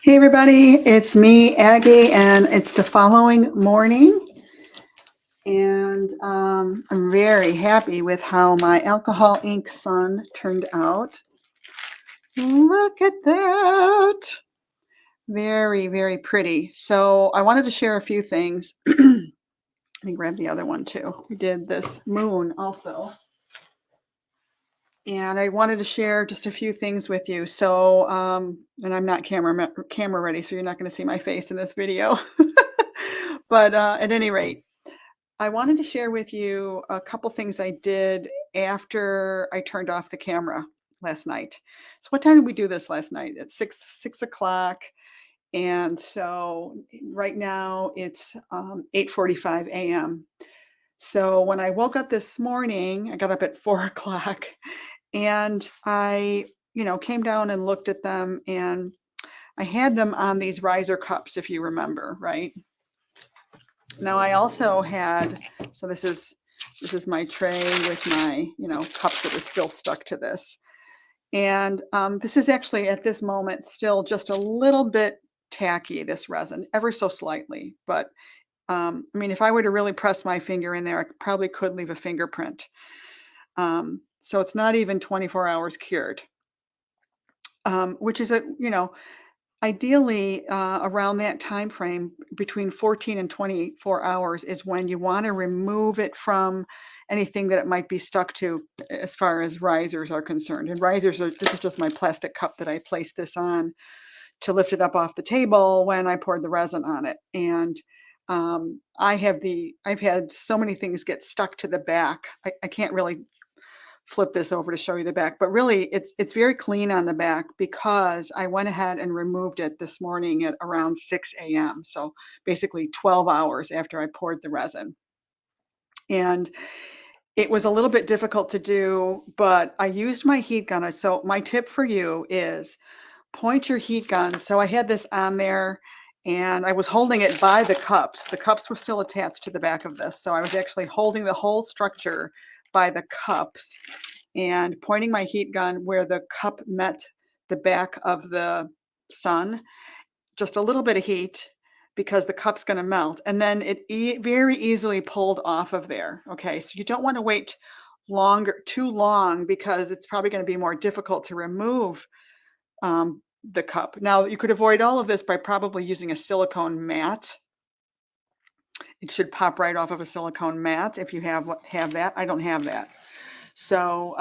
Hey everybody, it's me, Aggie, and it's the following morning. And I'm very happy with how my alcohol ink sun turned out. Look at that. Very, very pretty. So I wanted to share a few things. Let me grab the other one too. We did this moon also. And I wanted to share just a few things with you. So, and I'm not camera ready, so you're not going to see my face in this video. But at any rate, I wanted to share with you a couple things I did after I turned off the camera last night. So, what time did we do this last night? At six o'clock, and so right now it's 8:45 a.m. So when I woke up this morning, I got up at 4 o'clock, and I, came down and looked at them, and I had them on these riser cups, if you remember, right? Now I also had, so this is my tray with my, cups that are still stuck to this. And this is actually at this moment still just a little bit tacky, this resin, ever so slightly. But I mean, if I were to really press my finger in there, I probably could leave a fingerprint. So it's not even 24 hours cured, which is ideally, around that time frame between 14 and 24 hours is when you want to remove it from anything that it might be stuck to as far as risers are concerned. And this is just my plastic cup that I placed this on to lift it up off the table when I poured the resin on it. And I've had so many things get stuck to the back. I can't really flip this over to show you the back, but really it's very clean on the back because I went ahead and removed it this morning at around 6 a.m. So basically 12 hours after I poured the resin. And it was a little bit difficult to do, but I used my heat gun. So my tip for you is point your heat gun. So I had this on there and I was holding it by the cups. The cups were still attached to the back of this. So I was actually holding the whole structure by the cups and pointing my heat gun where the cup met the back of the sun, just a little bit of heat because the cup's going to melt. And then it very easily pulled off of there. Okay, so you don't want to wait too long because it's probably going to be more difficult to remove the cup. Now, you could avoid all of this by probably using a silicone mat. It should pop right off of a silicone mat if you have that. I don't have that. So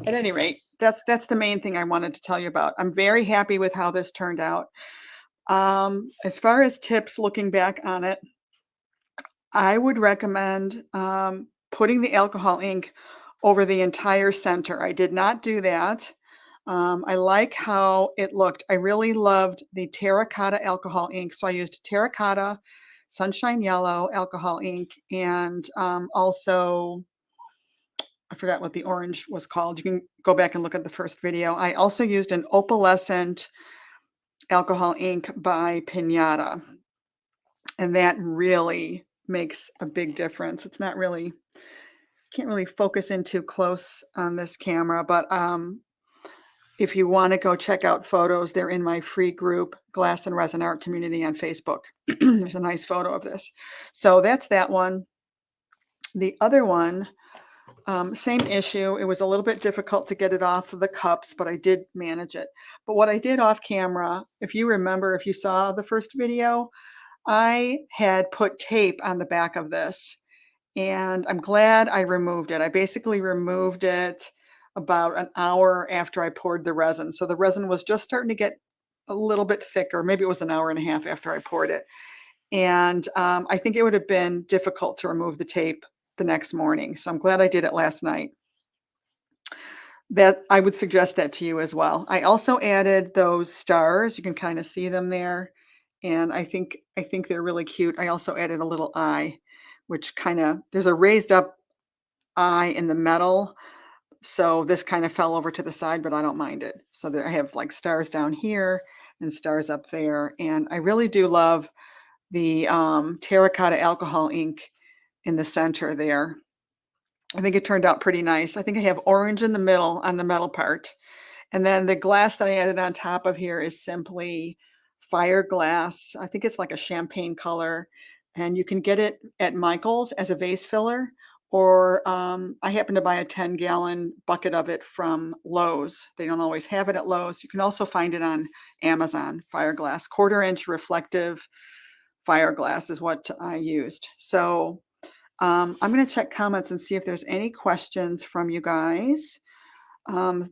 at any rate, that's the main thing I wanted to tell you about. I'm very happy with how this turned out. As far as tips looking back on it, I would recommend putting the alcohol ink over the entire center. I did not do that. I like how it looked. I really loved the terracotta alcohol ink. So I used terracotta, sunshine yellow alcohol ink, and also I forgot what the orange was called. You can go back and look at the first video. I also used an opalescent alcohol ink by Pinata, and that really makes a big difference. It's not really, can't really focus in too close on this camera, but if you want to go check out photos, they're in my free group, Glass and Resin Art Community on Facebook. There's a nice photo of this. So that's that one. The other one, same issue. It was a little bit difficult to get it off of the cups, but I did manage it. But what I did off camera, if you remember, if you saw the first video, I had put tape on the back of this, and I'm glad I removed it. I basically removed it about an hour after I poured the resin. So the resin was just starting to get a little bit thicker. Maybe it was an hour and a half after I poured it. And I think it would have been difficult to remove the tape the next morning. So I'm glad I did it last night. That I would suggest that to you as well. I also added those stars. You can kind of see them there. And I think they're really cute. I also added a little eye, which there's a raised up eye in the metal. So this kind of fell over to the side, but I don't mind it. So there I have like stars down here and stars up there. And I really do love the terracotta alcohol ink in the center there. I think it turned out pretty nice. I think I have orange in the middle on the metal part. And then the glass that I added on top of here is simply Fireglass. I think it's like a champagne color, and you can get it at Michael's as a vase filler, or I happen to buy a 10-gallon bucket of it from Lowe's. They don't always have it at Lowe's. You can also find it on Amazon. Fireglass, 1/4-inch reflective Fireglass is what I used. So I'm going to check comments and see if there's any questions from you guys.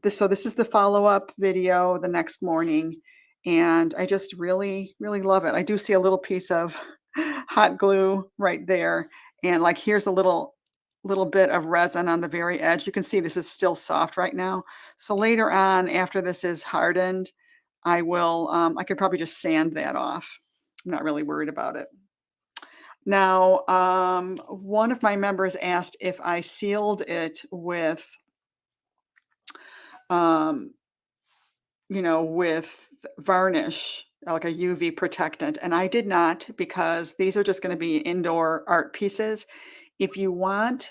This is the follow-up video the next morning, and I just really, really love it. I do see a little piece of hot glue right there, and like here's a little bit of resin on the very edge. You can see this is still soft right now. So later on, after this is hardened, I will, I could probably just sand that off. I'm not really worried about it. Now, one of my members asked if I sealed it with with varnish, like a UV protectant, and I did not, because these are just going to be indoor art pieces. If you want,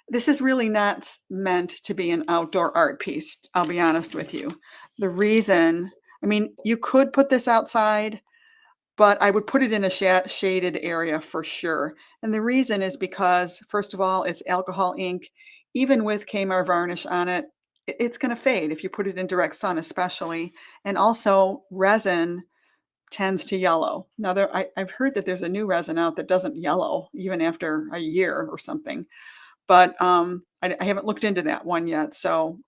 this is really not meant to be an outdoor art piece, I'll be honest with you. The reason, I mean, you could put this outside, but I would put it in a shaded area for sure. And the reason is because, first of all, it's alcohol ink. Even with Kmart varnish on it, it's going to fade if you put it in direct sun, especially. And also, resin tends to yellow. Now, I've heard that there's a new resin out that doesn't yellow even after a year or something. But I haven't looked into that one yet. So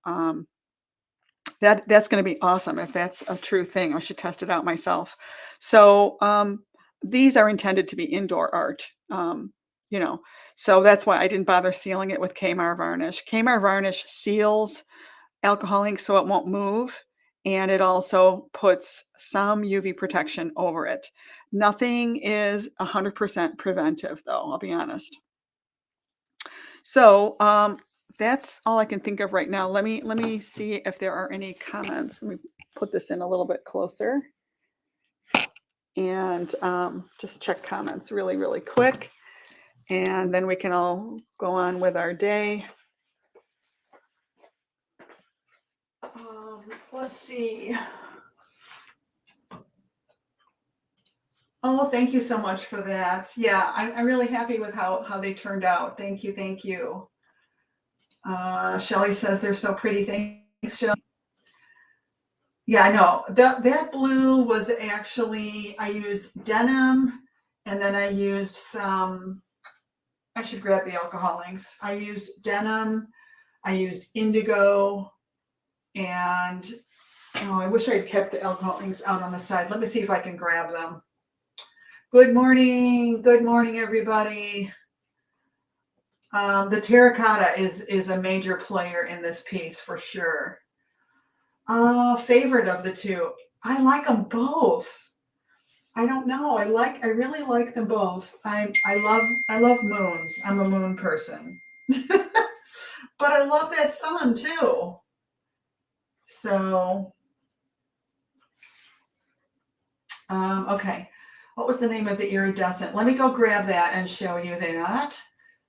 that's going to be awesome if that's a true thing. I should test it out myself. So these are intended to be indoor art, so that's why I didn't bother sealing it with Kmart varnish. Kmart varnish seals alcohol ink so it won't move, and it also puts some UV protection over it. Nothing is 100% preventive, though, I'll be honest. So that's all I can think of right now. Let me see if there are any comments. Let me put this in a little bit closer and just check comments really, really quick. And then we can all go on with our day. Let's see. Oh, thank you so much for that. Yeah, I'm really happy with how they turned out. Thank you, thank you. Shelly says they're so pretty. Thanks, Shelly. Yeah, I know. That blue was actually, I used denim, and then I used some, I should grab the alcohol inks. I used denim, I used indigo, and I wish I had kept the alcohol inks out on the side. Let me see if I can grab them. Good morning, everybody. The terracotta is a major player in this piece for sure. Favorite of the two. I like them both. I don't know. I really like them both. I love moons. I'm a moon person. But I love that sun too. So okay. What was the name of the iridescent? Let me go grab that and show you that.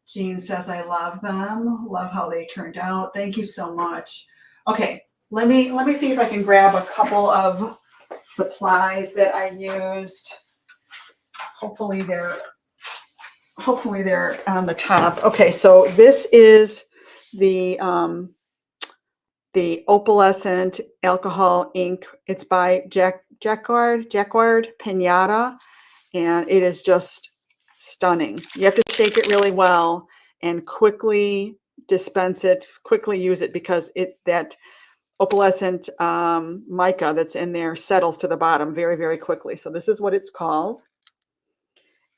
Jean says, I love them. Love how they turned out. Thank you so much. Okay, let me see if I can grab a couple of supplies that I used. Hopefully they're on the top. Okay, so this is the opalescent alcohol ink. It's by Jacquard Pinata, and it is just stunning. You have to shake it really well and quickly dispense it, quickly use it, because that opalescent mica that's in there settles to the bottom very, very quickly. So this is what it's called.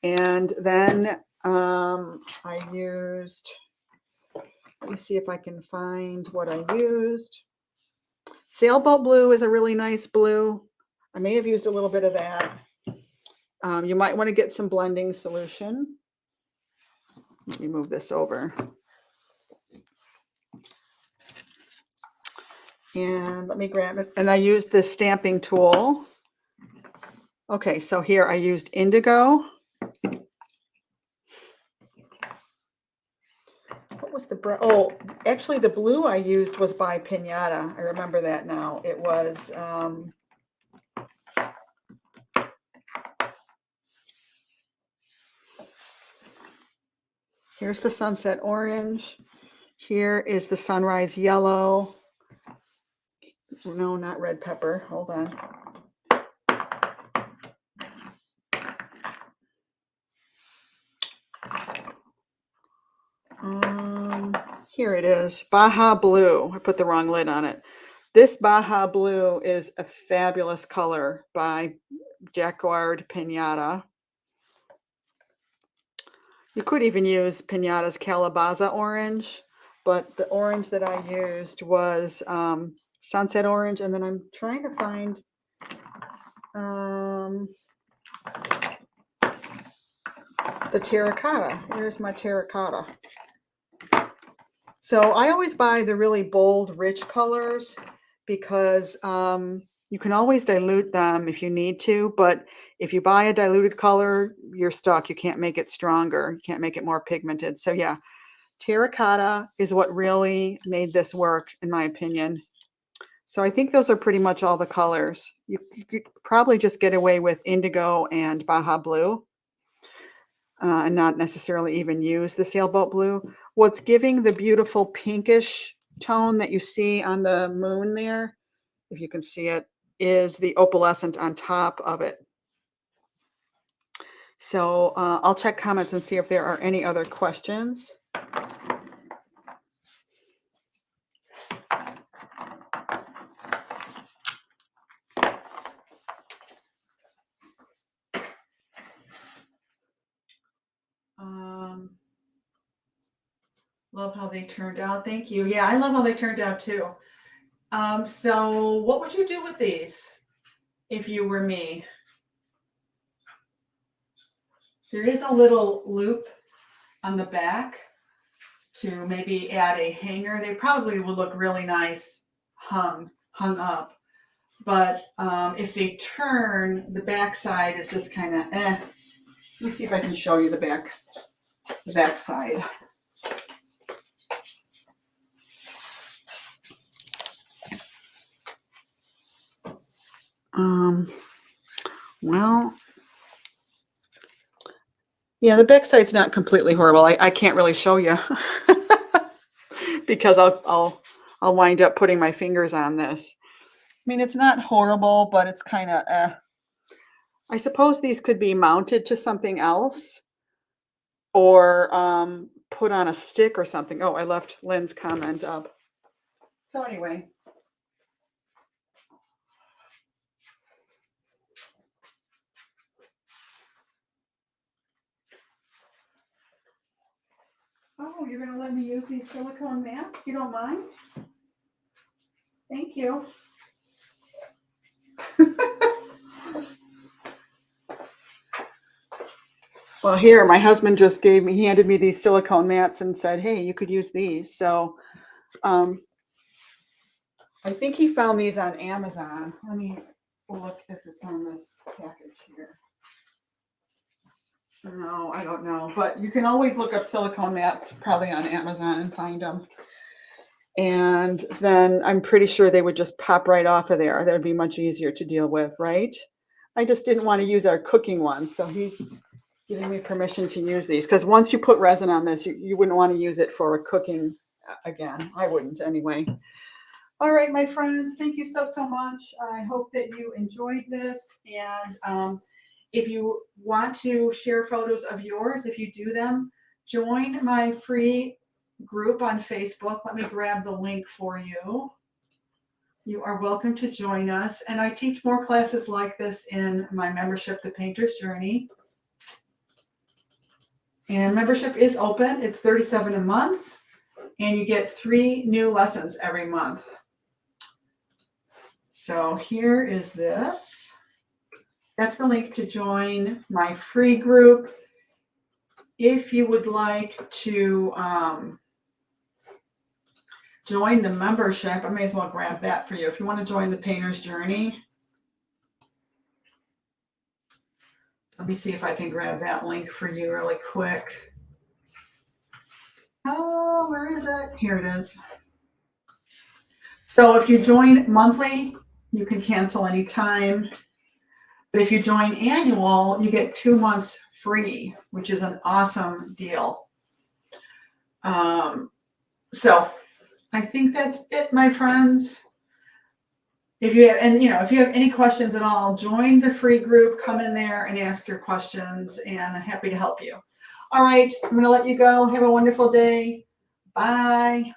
And then I used, let me see if I can find what I used. Sailboat blue is a really nice blue. I may have used a little bit of that. You might want to get some blending solution. Let me move this over. And let me grab it. And I used this stamping tool. Okay, so here I used indigo. What was the oh, actually the blue I used was by Pinata. I remember that now. It was Here's the sunset orange. Here is the sunrise yellow. No, not red pepper. Hold on. Here it is, Baja Blue. I put the wrong lid on it. This Baja Blue is a fabulous color by Jacquard Pinata. You could even use Pinata's Calabaza orange, but the orange that I used was sunset orange, and then I'm trying to find the terracotta. Here's my terracotta. So I always buy the really bold, rich colors because you can always dilute them if you need to, but if you buy a diluted color, you're stuck. You can't make it stronger. You can't make it more pigmented. So yeah, terracotta is what really made this work, in my opinion. So I think those are pretty much all the colors. You could probably just get away with indigo and Baja Blue and not necessarily even use the sailboat blue. What's giving the beautiful pinkish tone that you see on the moon there, if you can see it, is the opalescent on top of it. So I'll check comments and see if there are any other questions. Love how they turned out. Thank you. Yeah, I love how they turned out too. So what would you do with these if you were me? There is a little loop on the back to maybe add a hanger. They probably would look really nice hung up. But if they turn, the back side is just kind of eh. Let me see if I can show you the back side. Well, yeah, the back side's not completely horrible. I can't really show you because I'll wind up putting my fingers on this. I mean, it's not horrible, but it's kind of eh. I suppose these could be mounted to something else or put on a stick or something. Oh, I left Lynn's comment up. So anyway. Oh, you're going to let me use these silicone mats? You don't mind? Thank you. Well, here, my husband just he handed me these silicone mats and said, hey, you could use these. So I think he found these on Amazon. Let me look if it's on this package here. No, I don't know. But you can always look up silicone mats probably on Amazon and find them. And then I'm pretty sure they would just pop right off of there. That would be much easier to deal with, right? I just didn't want to use our cooking ones. So he's giving me permission to use these. Because once you put resin on this, you wouldn't want to use it for cooking again. I wouldn't anyway. All right, my friends, thank you so much. I hope that you enjoyed this. And if you want to share photos of yours, if you do them, join my free group on Facebook. Let me grab the link for you. You are welcome to join us. And I teach more classes like this in my membership, The Painter's Journey. And membership is open. It's $37 a month. And you get 3 new lessons every month. So here is this. That's the link to join my free group. If you would like to join the membership, I may as well grab that for you. If you want to join the Painter's Journey, let me see if I can grab that link for you really quick. Oh, where is it? Here it is. So if you join monthly, you can cancel anytime. But if you join annual, you get 2 months free, which is an awesome deal. So I think that's it, my friends. If you have, and if you have any questions at all, join the free group, come in there and ask your questions, and I'm happy to help you. All right, I'm going to let you go. Have a wonderful day. Bye.